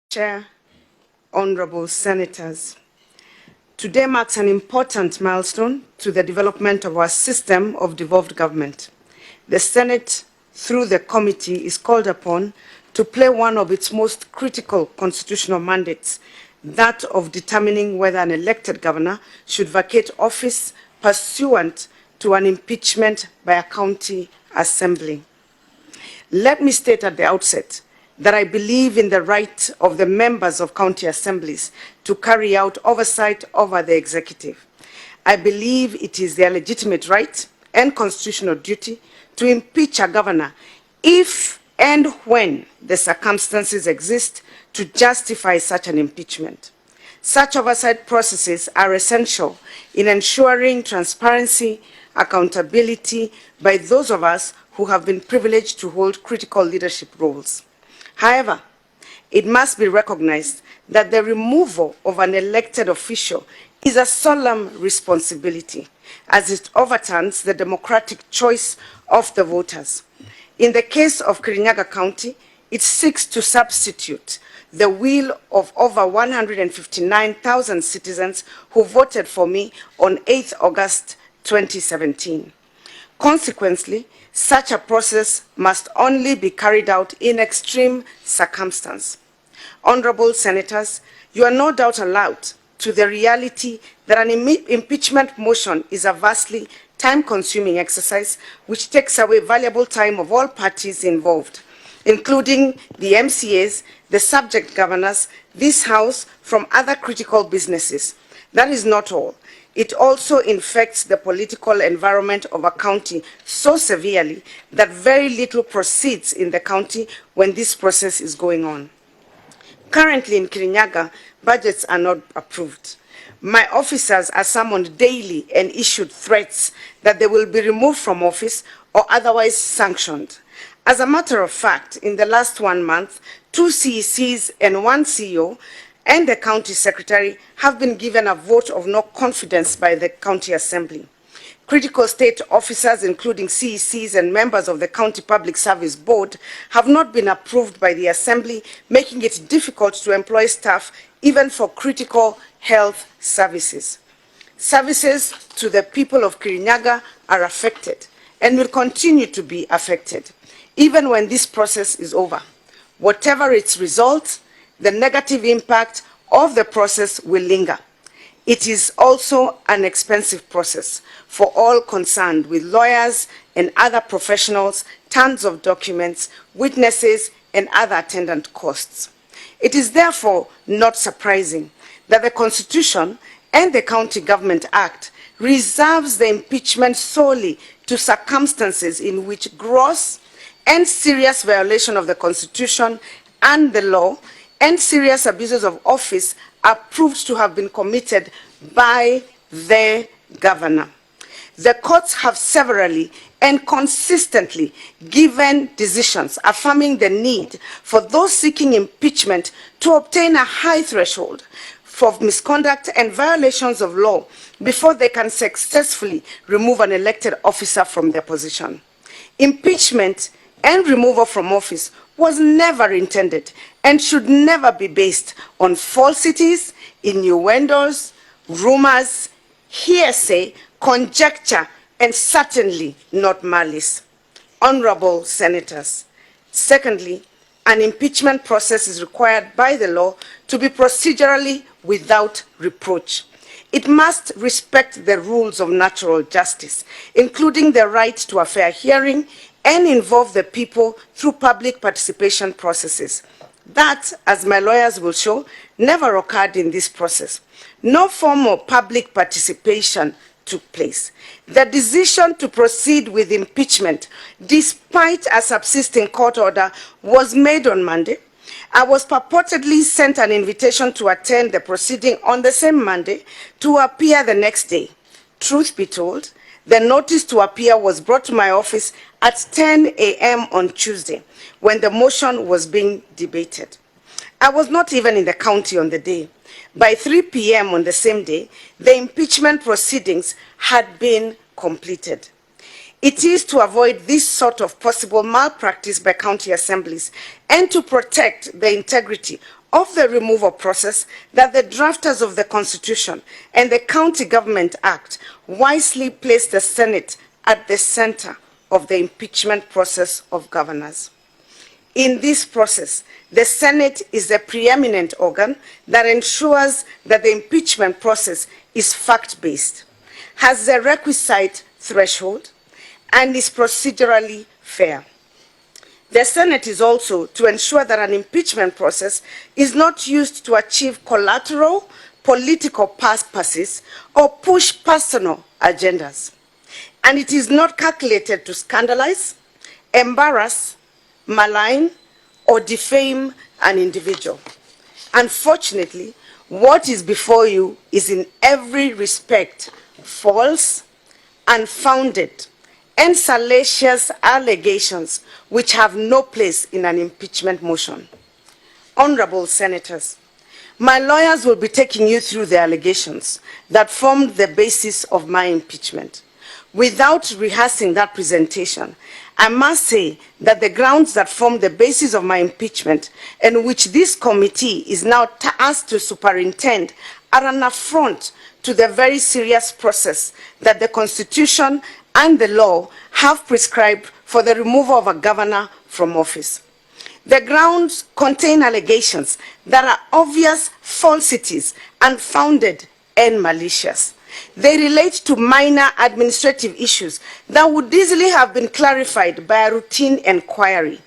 Chair, Honorable Senators, today marks an important milestone to the development of our system of devolved government. The Senate, through the committee, is called upon to play one of its most critical constitutional mandates, that of determining whether an elected governor should vacate office pursuant to an impeachment by a county assembly. Let me state at the outset that I believe in the right of the members of county assemblies to carry out oversight over the executive. I believe it is their legitimate right and constitutional duty to impeach a governor if and when the circumstances exist to justify such an impeachment. Such oversight processes are essential in ensuring transparency, accountability by those of us who have been privileged to hold critical leadership roles. However, it must be recognized that the removal of an elected official is a solemn responsibility, as it overturns the democratic choice of the voters. In the case of Kirinyaga County, it seeks to substitute the will of over 159,000 citizens who voted for me on 8 August 2017. Consequently, such a process must only be carried out in extreme circumstance. Honorable Senators, you are no doubt allowed to the reality that an impeachment motion is a vastly time-consuming exercise which takes away valuable time of all parties involved, including the MCAs, the subject governors, this House, from other critical businesses. That is not all. It also infects the political environment of a county so severely that very little proceeds in the county when this process is going on. Currently in Kirinyaga, budgets are not approved. My officers are summoned daily and issued threats that they will be removed from office or otherwise sanctioned. As a matter of fact, in the last 1 month, 2 CECs and 1 CEO and the county secretary have been given a vote of no confidence by the county assembly. Critical state officers, including CECs and members of the County Public Service Board, have not been approved by the assembly, making it difficult to employ staff even for critical health services. Services to the people of Kirinyaga are affected and will continue to be affected, even when this process is over. Whatever its results, the negative impact of the process will linger. It is also an expensive process for all concerned, with lawyers and other professionals, tons of documents, witnesses, and other attendant costs. It is therefore not surprising that the Constitution and the County Government Act reserves the impeachment solely to circumstances in which gross and serious violation of the Constitution and the law and serious abuses of office are proved to have been committed by the governor. The courts have severally and consistently given decisions affirming the need for those seeking impeachment to obtain a high threshold for misconduct and violations of law before they can successfully remove an elected officer from their position. Impeachment and removal from office was never intended and should never be based on falsities, innuendos, rumors, hearsay, conjecture, and certainly not malice. Honorable Senators, secondly, an impeachment process is required by the law to be procedurally without reproach. It must respect the rules of natural justice, including the right to a fair hearing, and involve the people through public participation processes. That, as my lawyers will show, never occurred in this process. No formal public participation took place. The decision to proceed with impeachment, despite a subsisting court order, was made on Monday. I was purportedly sent an invitation to attend the proceeding on the same Monday to appear the next day. Truth be told, the notice to appear was brought to my office at 10 a.m. on Tuesday, when the motion was being debated. I was not even in the county on the day. By 3 p.m. on the same day, the impeachment proceedings had been completed. It is to avoid this sort of possible malpractice by county assemblies and to protect the integrity of the removal process that the drafters of the Constitution and the County Government Act wisely placed the Senate at the center of the impeachment process of governors. In this process, the Senate is the preeminent organ that ensures that the impeachment process is fact-based, has the requisite threshold, and is procedurally fair. The Senate is also to ensure that an impeachment process is not used to achieve collateral political purposes or push personal agendas. And it is not calculated to scandalize, embarrass, malign, or defame an individual. Unfortunately, what is before you is in every respect false, unfounded, and salacious allegations which have no place in an impeachment motion. Honorable Senators, my lawyers will be taking you through the allegations that formed the basis of my impeachment. Without rehearsing that presentation, I must say that the grounds that form the basis of my impeachment and which this committee is now tasked to superintend are an affront to the very serious process that the Constitution and the law have prescribed for the removal of a governor from office. The grounds contain allegations that are obvious falsities, unfounded, and malicious. They relate to minor administrative issues that would easily have been clarified by a routine inquiry.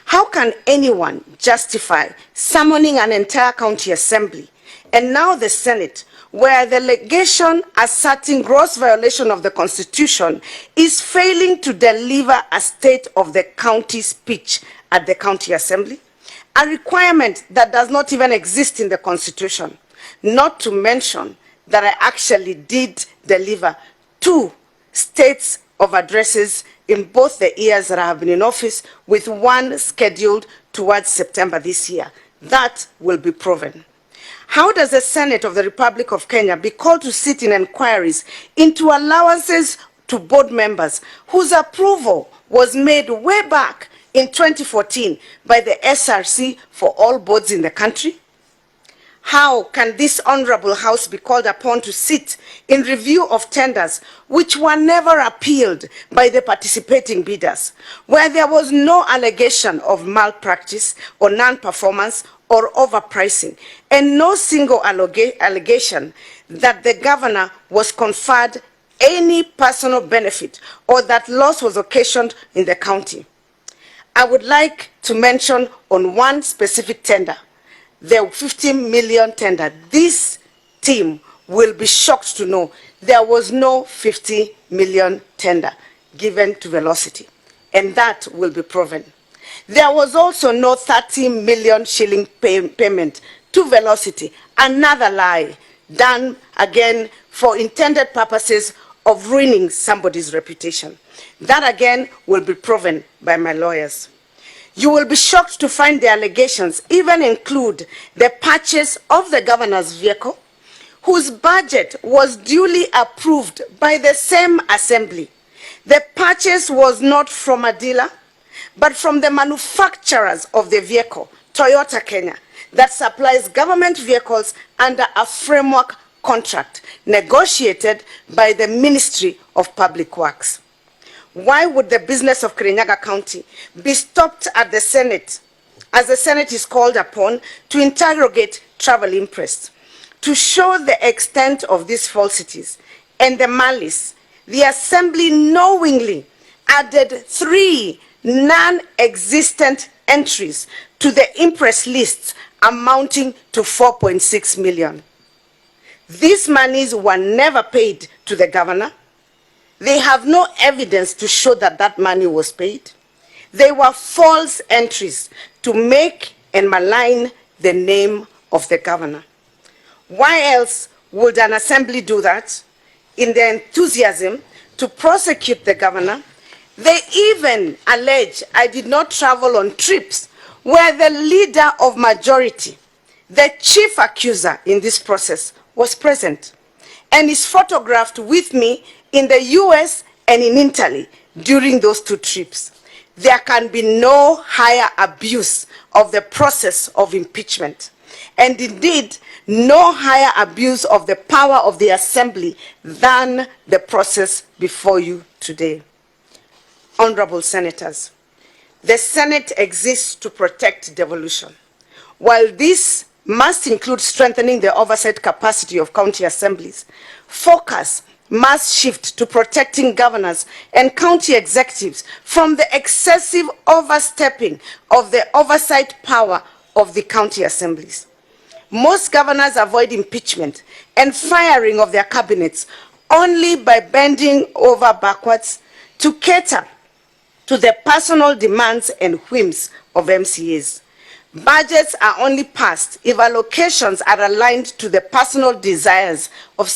How can anyone justify summoning an entire county assembly and now the Senate, where the allegation asserting gross violation of the Constitution is failing to deliver a state of the county speech at the county assembly, a requirement that does not even exist in the Constitution, not to mention that I actually did deliver 2 states of addresses in both the years that I have been in office, with 1 scheduled towards September this year. That will be proven. How does the Senate of the Republic of Kenya be called to sit in inquiries into allowances to board members whose approval was made way back in 2014 by the SRC for all boards in the country? How can this honorable House be called upon to sit in review of tenders which were never appealed by the participating bidders, where there was no allegation of malpractice or non-performance or overpricing, and no single allegation that the governor was conferred any personal benefit or that loss was occasioned in the county? I would like to mention on one specific tender, the 50 million tender. This team will be shocked to know there was no 50 million tender given to Velocity, and that will be proven. There was also no 30 million shilling payment to Velocity, another lie done again for intended purposes of ruining somebody's reputation. That again will be proven by my lawyers. You will be shocked to find the allegations even include the purchase of the governor's vehicle, whose budget was duly approved by the same assembly. The purchase was not from a dealer, but from the manufacturers of the vehicle, Toyota Kenya, that supplies government vehicles under a framework contract negotiated by the Ministry of Public Works. Why would the business of Kirinyaga County be stopped at the Senate, as the Senate is called upon to interrogate travel imprest? To show the extent of these falsities and the malice, the Assembly knowingly added 3 non-existent entries to the imprest lists amounting to 4.6 million. These monies were never paid to the governor. They have no evidence to show that that money was paid. They were false entries to make and malign the name of the governor. Why else would an assembly do that? In their enthusiasm to prosecute the governor, they even allege I did not travel on trips where the leader of majority, the chief accuser in this process, was present and is photographed with me in the US and in Italy during those 2 trips. There can be no higher abuse of the process of impeachment. and indeed no higher abuse of the power of the Assembly than the process before you today. Honorable Senators, the Senate exists to protect devolution. While this must include strengthening the oversight capacity of county assemblies, focus must shift to protecting governors and county executives from the excessive overstepping of the oversight power of the county assemblies. Most governors avoid impeachment and firing of their cabinets only by bending over backwards to cater to the personal demands and whims of MCAs. Budgets are only passed if allocations are aligned to the personal desires of